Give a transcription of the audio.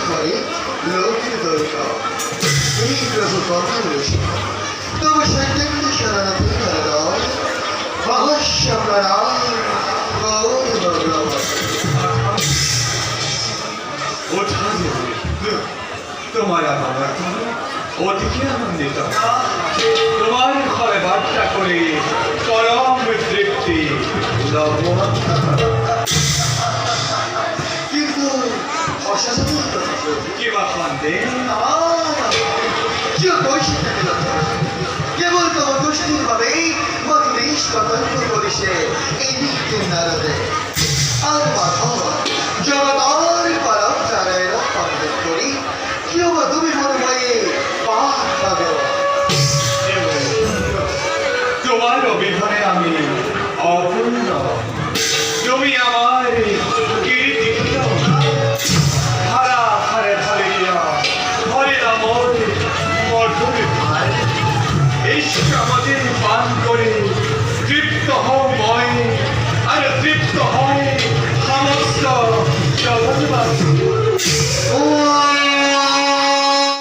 করে লোকের দরকার এই প্রভু কথা বলেছে তবু সত্যি শরণাপতি হরদয় মহস্যপ্রণাম গৌর ভগবান তোমার আমার অধিকে আনন্দিত তোমার ঘরে বার্তা করে পরম তৃপ্তি কিন্তু অসাধারণ কথা কি বা কান্দে কেবল তোমার দুষ্টির ভাবেই মধুরেশ কতর্ক করিছে এই নিত্যের নারদে আর মাথা জগতার পারম চারায় পণ্ডিত করি কেউ বা তুমি মনে ভয়ে পাঠ পাবে তোমার অভিধানে আমি অপূর্ণ তুমি আমার কীর্তি হারা হারে হারিয়া হরে নামর মধুর ভাই এই আমাদের পান করে তৃপ্ত হয় আর তৃপ্ত হয় সমস্ত জগৎবাসী